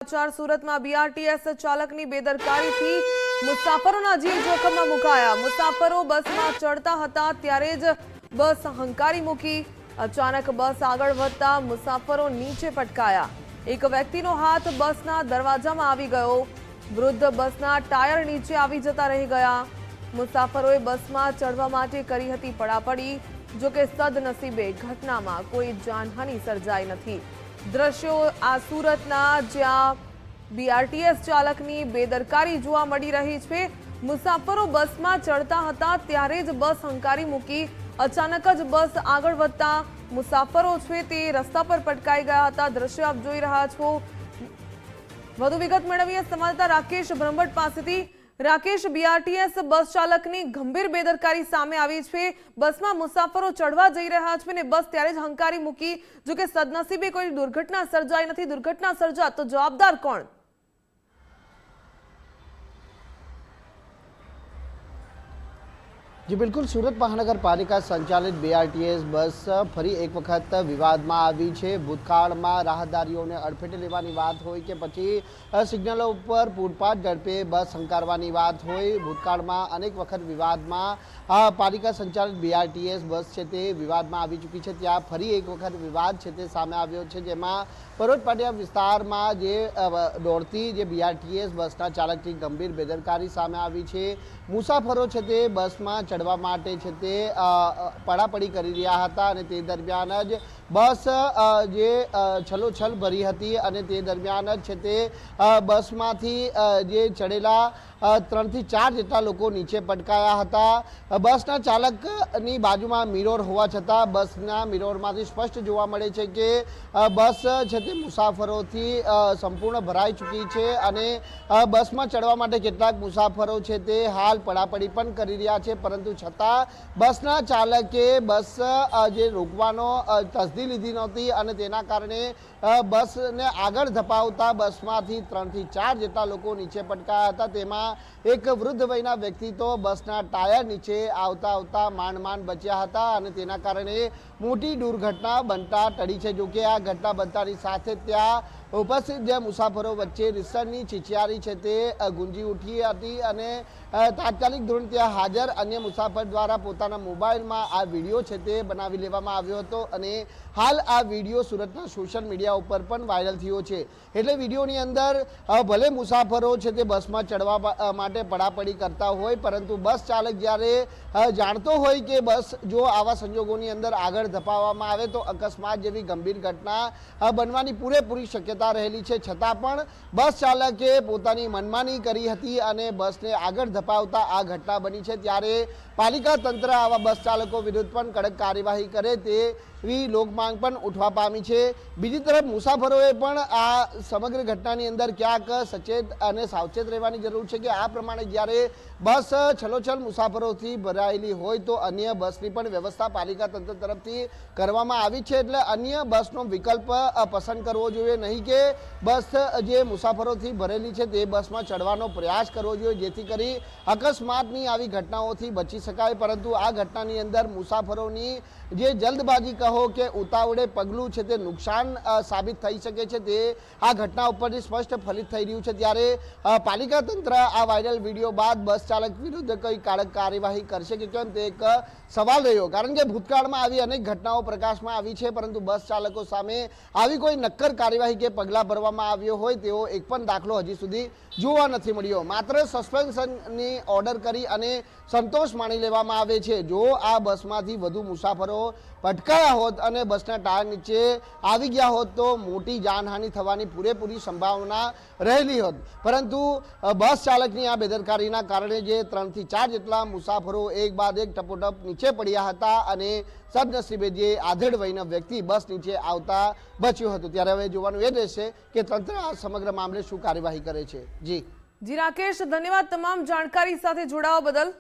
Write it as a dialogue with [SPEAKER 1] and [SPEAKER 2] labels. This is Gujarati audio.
[SPEAKER 1] સમાચાર સુરતમાં બીઆરટીએસ ચાલકની બેદરકારીથી મુસાફરોના જીવ જોખમમાં મુકાયા। મુસાફરો બસમાં ચડતા હતા ત્યારે જ બસ હંકારી મૂકી। અચાનક બસ આગળ વધતા મુસાફરો નીચે પટકાયા। એક વ્યક્તિનો હાથ બસના દરવાજામાં આવી ગયો। વૃદ્ધ બસના ટાયર નીચે આવી જતા રહી ગયા। મુસાફરોએ બસમાં ચડવા માટે કરી હતી પડાપડી, જો કે સદનસીબે ઘટનામાં કોઈ જાનહાનિ સર્જાઈ નથી। દ્રશ્યો આ સુરતના જ્યાં બીઆરટીએસ ચાલકની બેદરકારી જોવા મળી રહી છે। મુસાફરો બસમાં ચડતા હતા ત્યારે જ બસ હંકારી મૂકી। અચાનક જ બસ આગળ વધતા મુસાફરો છે તે રસ્તા પર પટકાઈ ગયા હતા। દ્રશ્યો આપ જોઈ રહ્યા છો। વધુ વિગત મેળવીએ સંવાદદાતા રાકેશ બ્રહ્મભટ્ટ પાસેથી। રાકેશ, બીઆરટીએસ બસ ચાલકની ગંભીર બેદરકારી સામે આવી છે। બસમાં મુસાફરો ચડવા જઈ રહ્યા છે ને બસ ત્યારે જ હંકારી મૂકી। જો કે સદનસીબે કોઈ દુર્ઘટના સર્જાઈ નથી। દુર્ઘટના સર્જા તો જવાબદાર કોણ?
[SPEAKER 2] जी बिल्कुल, सूरत महानगरपालिका संचालित बीआरटीएस बस फरी एक वखत विवादમાં આવી છે। ભૂતકાળમાં રાહદારીઓને અડફેટે લેવાની વાત હોય કે પછી સિગ્નલો ઉપર પૂરપાટ ઝડપે બસ હંકારવાની વાત હોય, ભૂતકાળમાં અનેક વખત વિવાદમાં પાલિકા સંચાલિત બીઆરટીએસ બસ છે તે વિવાદમાં આવી ચૂકી છે। ત્યાં ફરી એક વખત વિવાદ છે તે સામે આવ્યો છે, જેમાં પરોઢ પાટિયા વિસ્તારમાં જે દોડતી જે બીઆરટીએસ બસના ચાલકની ગંભીર બેદરકારી સામે આવી છે। મુસાફરો છે તે બસમાં ચડવા માટે છે તે પડાપડી કરી રહ્યા હતા અને તે દરમિયાન જ બસ જે છલોછલ ભરી હતી અને તે દરમિયાન જ છે તે બસમાંથી જે ચડેલા 3 થી 4 જેટલા લોકો નીચે પટકાયા હતા। બસના ચાલકની બાજુમાં મિરર હોવા છતાં બસના મિરરમાંથી સ્પષ્ટ જોવા મળે છે કે બસ છે તે મુસાફરોથી સંપૂર્ણ ભરાઈ ચૂકી છે અને બસમાં ચડવા માટે કેટલાક મુસાફરો છે તે હાલ પડાપડી પણ કરી રહ્યા છે, પરંતુ છતાં બસના ચાલકે બસ જે રોકવાનો તસદી લીધી નહોતી અને તેના કારણે બસને આગળ ધપાવતા બસમાંથી 3 થી 4 જેટલા લોકો નીચે પટકાયા હતા। તેમાં એક વૃદ્ધ વયના વ્યક્તિ તો બસના ટાયર નીચે આવતા માંડ બચ્યા હતા અને તેના કારણે મોટી દુર્ઘટના બનતા ટળી છે। જો કે આ ઘટના બનતાની સાથે ત્યાં ઉપસ્થિત જે મુસાફરો વચ્ચે રીસની ચીચિયારી છે તે ગુંજી ઉઠી હતી અને તાત્કાલિક ધોરણે ત્યાં હાજર અન્ય મુસાફર દ્વારા પોતાના મોબાઈલમાં આ વિડીયો છે તે બનાવી લેવામાં આવ્યો હતો અને હાલ આ વિડીયો સુરતના સોશિયલ મીડિયા ઉપર પણ વાયરલ થયો છે। એટલે વિડીયોની અંદર ભલે મુસાફરો છે તે બસમાં ચડવા માટે પડાપડી કરતા હોય, પરંતુ બસ ચાલક જ્યારે જાણતો હોય કે બસ જો આવા સંજોગોની અંદર આગળ ધપાવવામાં આવે તો અકસ્માત જેવી ગંભીર ઘટના બનવાની પૂરેપૂરી શક્યતા રહેલી છે, છતાં પણ બસ ચાલકે પોતાની મનમાની કરી હતી અને બસને આગળ ધપાવતા આ ઘટના બની છે। ત્યારે પાલિકા તંત્ર આવા બસ ચાલકો વિરુદ્ધ પણ કડક કાર્યવાહી કરે તેવી લોકમાંગ પણ ઉઠવા પામી છે। બીજી તરફ મુસાફરોએ પણ આ સમગ્ર ઘટનાની અંદર ક્યાંક સચેત અને સાવચેત રહેવાની જરૂર છે કે આ પ્રમાણે જ્યારે બસ છલોછલ મુસાફરોથી ભરાયેલી હોય તો અન્ય બસની પણ વ્યવસ્થા પાલિકા તંત્ર તરફથી કરવામાં આવી છે। એટલે અન્ય બસનો વિકલ્પ પસંદ કરવો જોઈએ, નહીં કે બસ જે મુસાફરોથી ભરેલી છે તે બસમાં ચડવાનો પ્રયાસ કરવો જોઈએ, જેથી કરી અકસ્માતની આવી ઘટનાઓથી બચી શકાય। પરંતુ આ ઘટનાની અંદર મુસાફરોની જે જલ્દબાજી કહો કે ઉતાવળે પગલું છે તે નુકસાન સાબિત થઈ શકે છે, તે આ ઘટના ઉપરથી સ્પષ્ટ ફલિત થઈ રહ્યું છે। ત્યારે પાલિકા તંત્ર આ વાયરલ વિડીયો બાદ બસ ચાલક વિરુદ્ધ કઈ કડક કાર્યવાહી કરશે કે કેમ તે એક સવાલ રહ્યો, કારણ કે ભૂતકાળમાં આવી અનેક ઘટનાઓ પ્રકાશમાં આવી છે, પરંતુ બસ ચાલકો સામે આવી કોઈ નક્કર કાર્યવાહી કે પગલાં ભરવામાં આવ્યો હોય તેવો એક પણ દાખલો હજી સુધી જોવા નથી મળ્યો। માત્ર સસ્પેન્શનની ઓર્ડર કરી અને સંતોષ માણી લેવામાં આવે છે। જો આ બસમાંથી વધુ મુસાફરો પટકાયા હોત અને બસના ટાયર નીચે આવી ગયા હોત તો મોટી જાનહાનિ થવાની પૂરેપૂરી સંભાવના રહેલી હોત, પરંતુ બસ ચાલકની આ બેદરકારીના કારણે જે 3 થી 4 જેટલા મુસાફરો એક બાદ એક ટપોટપ નીચે પડ્યા હતા અને સદનસીબે જે આધેડ વયનો વ્યક્તિ બસ નીચે આવતા બચ્યો હતો। ત્યારે હવે જોવાનું એ રહેશે કે તંત્ર આ સમગ્ર મામલે શું કાર્યવાહી કરે છે। જી
[SPEAKER 1] રાકેશ, ધન્યવાદ તમામ જાણકારી સાથે જોડાવા બદલ।